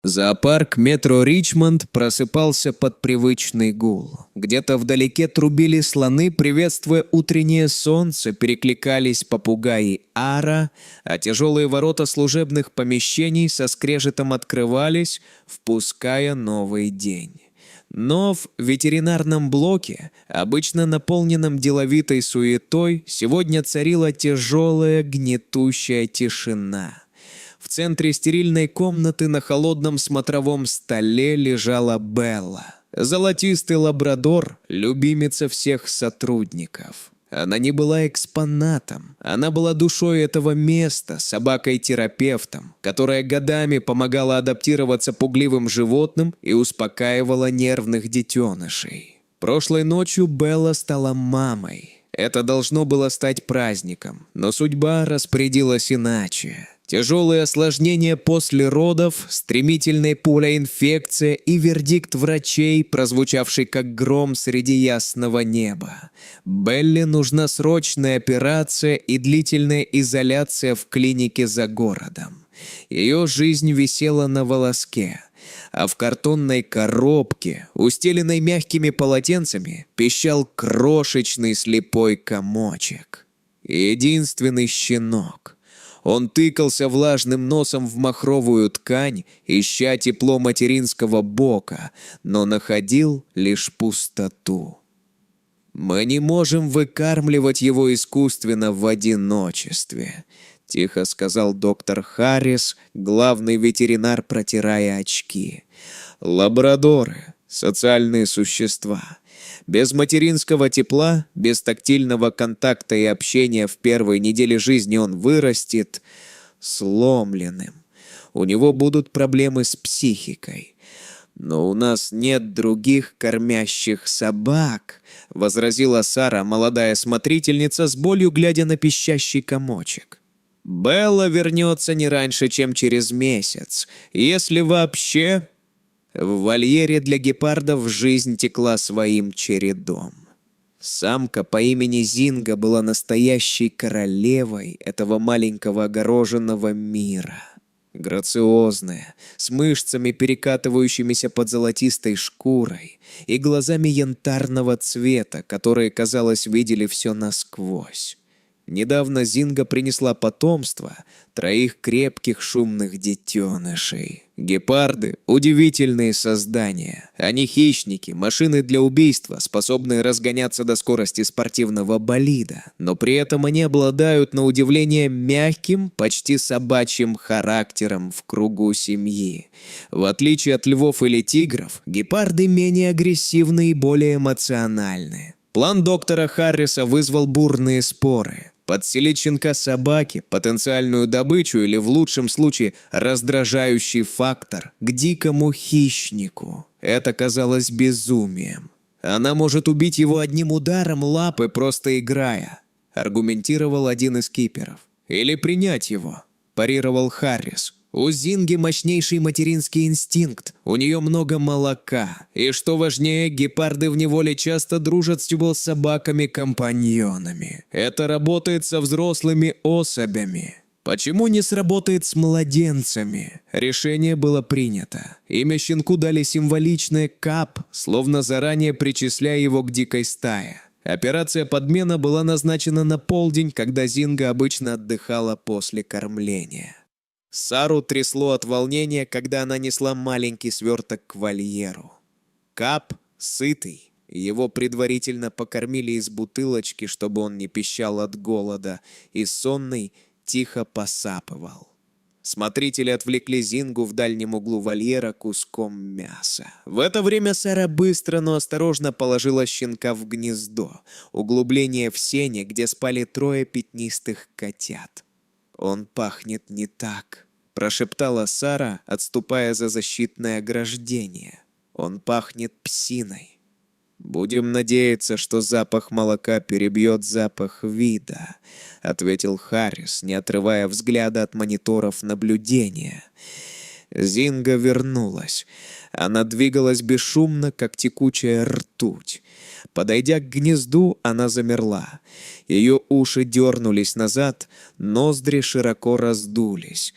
Зоопарк метро Ричмонд просыпался под привычный гул. Где-то вдалеке трубили слоны, приветствуя утреннее солнце, перекликались попугаи ара, а тяжелые ворота служебных помещений со скрежетом открывались, впуская новый день. Но в ветеринарном блоке, обычно наполненном деловитой суетой, сегодня царила тяжелая гнетущая тишина. В центре стерильной комнаты на холодном смотровом столе лежала Белла. Золотистый лабрадор, любимица всех сотрудников. Она не была экспонатом, она была душой этого места, собакой-терапевтом, которая годами помогала адаптироваться пугливым животным и успокаивала нервных детенышей. Прошлой ночью Белла стала мамой. Это должно было стать праздником, но судьба распорядилась иначе. Тяжелые осложнения после родов, стремительная пулеинфекция и вердикт врачей, прозвучавший как гром среди ясного неба. Белле нужна срочная операция и длительная изоляция в клинике за городом. Ее жизнь висела на волоске, а в картонной коробке, устеленной мягкими полотенцами, пищал крошечный слепой комочек. Единственный щенок. Он тыкался влажным носом в махровую ткань, ища тепло материнского бока, но находил лишь пустоту. «Мы не можем выкармливать его искусственно в одиночестве», — тихо сказал доктор Харрис, главный ветеринар, протирая очки. «Лабрадоры — социальные существа. Без материнского тепла, без тактильного контакта и общения в первой неделе жизни он вырастет сломленным. У него будут проблемы с психикой. Но у нас нет других кормящих собак», — возразила Сара, молодая смотрительница, с болью глядя на пищащий комочек. «Белла вернется не раньше, чем через месяц, если вообще...» В вольере для гепардов жизнь текла своим чередом. Самка по имени Зинга была настоящей королевой этого маленького огороженного мира. Грациозная, с мышцами, перекатывающимися под золотистой шкурой, и глазами янтарного цвета, которые, казалось, видели все насквозь. Недавно Зинга принесла потомство, 3 крепких шумных детенышей. Гепарды – удивительные создания. Они хищники, машины для убийства, способные разгоняться до скорости спортивного болида. Но при этом они обладают, на удивление, мягким, почти собачьим характером в кругу семьи. В отличие от львов или тигров, гепарды менее агрессивны и более эмоциональны. План доктора Харриса вызвал бурные споры. Подселить щенка собаке, потенциальную добычу или, в лучшем случае, раздражающий фактор к дикому хищнику. Это казалось безумием. «Она может убить его одним ударом лапы, просто играя», — аргументировал один из киперов. «Или принять его», — парировал Харрис. «У Зинги мощнейший материнский инстинкт, у нее много молока. И что важнее, гепарды в неволе часто дружат с собаками-компаньонами. Это работает со взрослыми особями. Почему не сработает с младенцами?» Решение было принято. Имя щенку дали символичное «Кап», словно заранее причисляя его к дикой стае. Операция подмена была назначена на полдень, когда Зинга обычно отдыхала после кормления. Сару трясло от волнения, когда она несла маленький сверток к вольеру. Кап, сытый, его предварительно покормили из бутылочки, чтобы он не пищал от голода, и сонный тихо посапывал. Смотрители отвлекли Зингу в дальнем углу вольера куском мяса. В это время Сара быстро, но осторожно положила щенка в гнездо, углубление в сене, где спали 3 пятнистых котят. «Он пахнет не так», — прошептала Сара, отступая за защитное ограждение. «Он пахнет псиной». «Будем надеяться, что запах молока перебьет запах вида», — ответил Харрис, не отрывая взгляда от мониторов наблюдения. Зинга вернулась. Она двигалась бесшумно, как текучая ртуть. Подойдя к гнезду, она замерла. Ее уши дернулись назад, ноздри широко раздулись.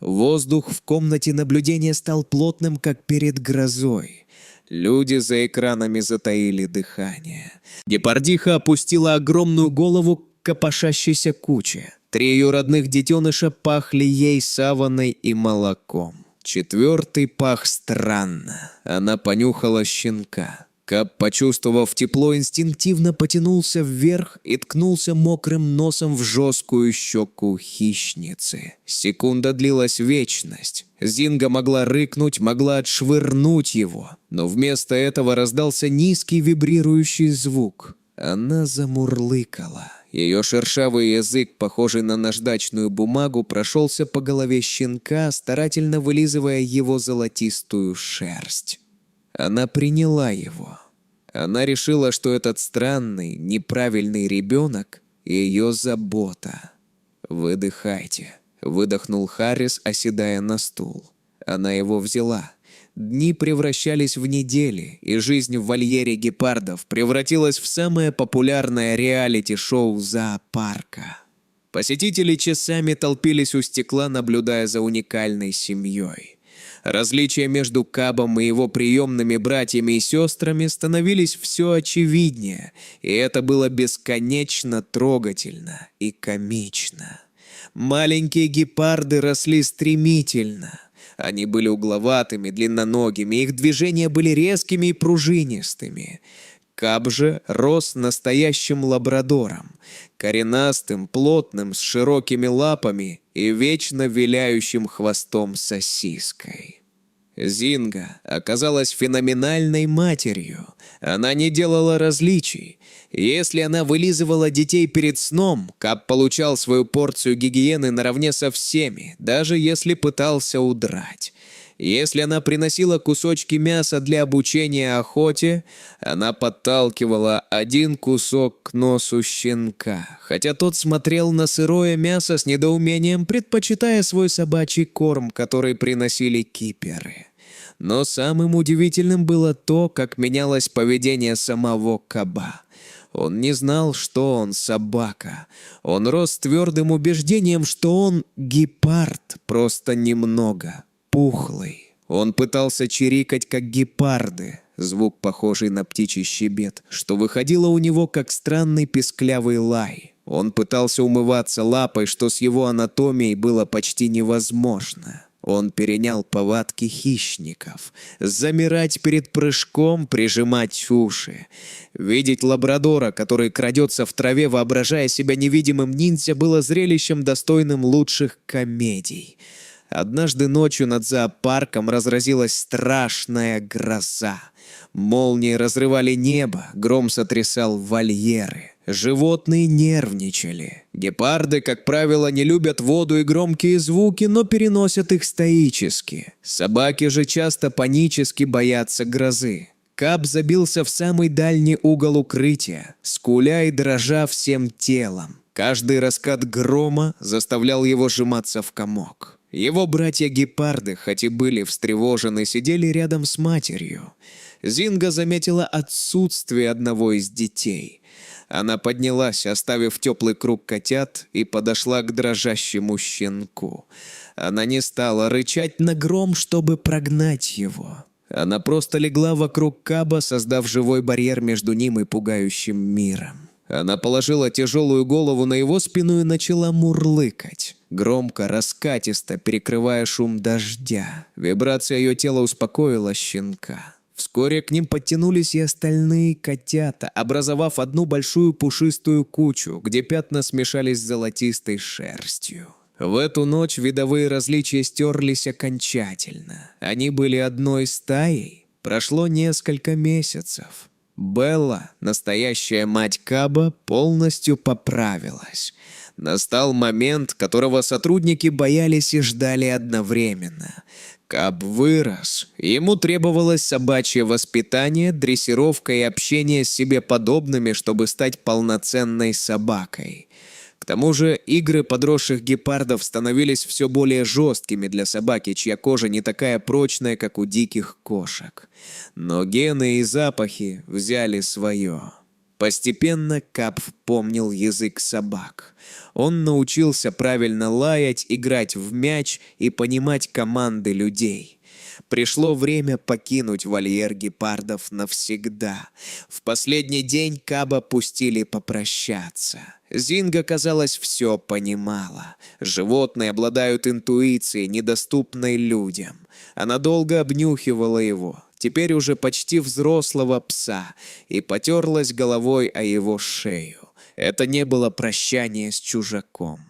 Воздух в комнате наблюдения стал плотным, как перед грозой. Люди за экранами затаили дыхание. Гепардиха опустила огромную голову к копошащейся куче. 3 ее родных детеныша пахли ей саваной и молоком. 4-й пах странно. Она понюхала щенка. Каб, почувствовав тепло, инстинктивно потянулся вверх и ткнулся мокрым носом в жесткую щеку хищницы. Секунда длилась вечность. Зинга могла рыкнуть, могла отшвырнуть его, но вместо этого раздался низкий вибрирующий звук. Она замурлыкала. Ее шершавый язык, похожий на наждачную бумагу, прошелся по голове щенка, старательно вылизывая его золотистую шерсть. Она приняла его. Она решила, что этот странный, неправильный ребенок – ее забота. «Выдыхайте», – выдохнул Харрис, оседая на стул. Она его взяла. Дни превращались в недели, и жизнь в вольере гепардов превратилась в самое популярное реалити-шоу зоопарка. Посетители часами толпились у стекла, наблюдая за уникальной семьей. Различия между Кабом и его приемными братьями и сестрами становились все очевиднее, и это было бесконечно трогательно и комично. Маленькие гепарды росли стремительно. Они были угловатыми, длинноногими, их движения были резкими и пружинистыми. Каб же рос настоящим лабрадором, коренастым, плотным, с широкими лапами и вечно виляющим хвостом сосиской. Зинга оказалась феноменальной матерью. Она не делала различий. Если она вылизывала детей перед сном, Каб получал свою порцию гигиены наравне со всеми, даже если пытался удрать. Если она приносила кусочки мяса для обучения охоте, она подталкивала один кусок к носу щенка, хотя тот смотрел на сырое мясо с недоумением, предпочитая свой собачий корм, который приносили киперы. Но самым удивительным было то, как менялось поведение самого Каба. Он не знал, что он собака. Он рос с твердым убеждением, что он гепард, просто немного пухлый. Он пытался чирикать, как гепарды, звук, похожий на птичий щебет, что выходило у него как странный песклявый лай. Он пытался умываться лапой, что с его анатомией было почти невозможно. Он перенял повадки хищников. Замирать перед прыжком, прижимать уши. Видеть лабрадора, который крадется в траве, воображая себя невидимым ниндзя, было зрелищем, достойным лучших комедий. Однажды ночью над зоопарком разразилась страшная гроза. Молнии разрывали небо, гром сотрясал вольеры. Животные нервничали. Гепарды, как правило, не любят воду и громкие звуки, но переносят их стоически. Собаки же часто панически боятся грозы. Каб забился в самый дальний угол укрытия, скуля и дрожа всем телом. Каждый раскат грома заставлял его сжиматься в комок. Его братья-гепарды, хоть и были встревожены, сидели рядом с матерью. Зинга заметила отсутствие одного из детей. Она поднялась, оставив теплый круг котят, и подошла к дрожащему щенку. Она не стала рычать на гром, чтобы прогнать его. Она просто легла вокруг Каба, создав живой барьер между ним и пугающим миром. Она положила тяжелую голову на его спину и начала мурлыкать. Громко, раскатисто, перекрывая шум дождя. Вибрация ее тела успокоила щенка. Вскоре к ним подтянулись и остальные котята, образовав одну большую пушистую кучу, где пятна смешались с золотистой шерстью. В эту ночь видовые различия стерлись окончательно. Они были одной стаей. Прошло несколько месяцев. Белла, настоящая мать Каба, полностью поправилась. Настал момент, которого сотрудники боялись и ждали одновременно. Каб вырос. Ему требовалось собачье воспитание, дрессировка и общение с себе подобными, чтобы стать полноценной собакой. К тому же игры подросших гепардов становились все более жесткими для собаки, чья кожа не такая прочная, как у диких кошек. Но гены и запахи взяли свое. Постепенно Кап помнил язык собак. Он научился правильно лаять, играть в мяч и понимать команды людей. Пришло время покинуть вольер гепардов навсегда. В последний день Каба пустили попрощаться. Зинга, казалось, все понимала. Животные обладают интуицией, недоступной людям. Она долго обнюхивала его, теперь уже почти взрослого пса, и потерлась головой о его шею. Это не было прощание с чужаком.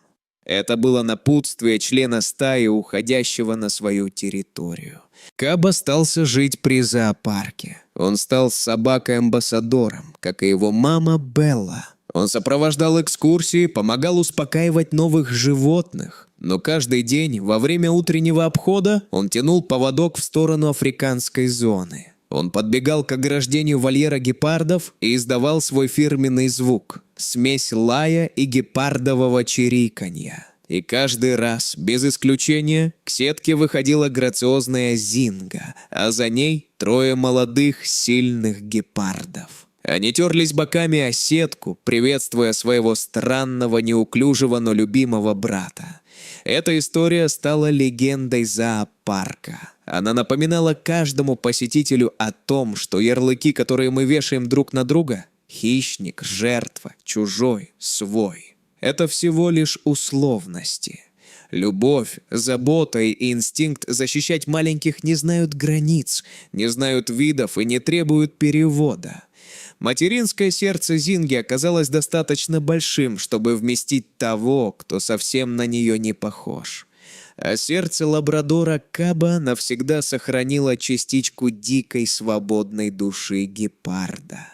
Это было напутствие члена стаи, уходящего на свою территорию. Каб остался жить при зоопарке. Он стал собакой-амбассадором, как и его мама Белла. Он сопровождал экскурсии, помогал успокаивать новых животных. Но каждый день во время утреннего обхода он тянул поводок в сторону африканской зоны. Он подбегал к ограждению вольера гепардов и издавал свой фирменный звук – смесь лая и гепардового чириканья. И каждый раз, без исключения, к сетке выходила грациозная Зинга, а за ней 3 молодых, сильных гепардов. Они терлись боками о сетку, приветствуя своего странного, неуклюжего, но любимого брата. Эта история стала легендой зоопарка. Она напоминала каждому посетителю о том, что ярлыки, которые мы вешаем друг на друга – хищник, жертва, чужой, свой – это всего лишь условности. Любовь, забота и инстинкт защищать маленьких не знают границ, не знают видов и не требуют перевода. Материнское сердце Зинги оказалось достаточно большим, чтобы вместить того, кто совсем на нее не похож. А сердце лабрадора Каба навсегда сохранило частичку дикой свободной души гепарда.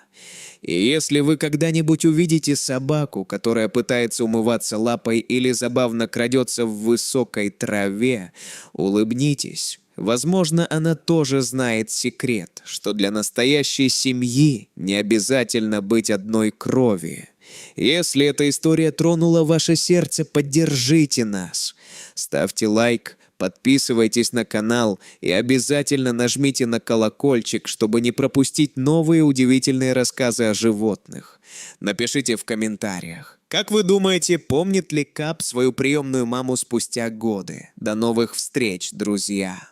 И если вы когда-нибудь увидите собаку, которая пытается умываться лапой или забавно крадется в высокой траве, улыбнитесь. Возможно, она тоже знает секрет, что для настоящей семьи не обязательно быть одной крови. Если эта история тронула ваше сердце, поддержите нас. Ставьте лайк, подписывайтесь на канал и обязательно нажмите на колокольчик, чтобы не пропустить новые удивительные рассказы о животных. Напишите в комментариях. Как вы думаете, помнит ли Кап свою приемную маму спустя годы? До новых встреч, друзья!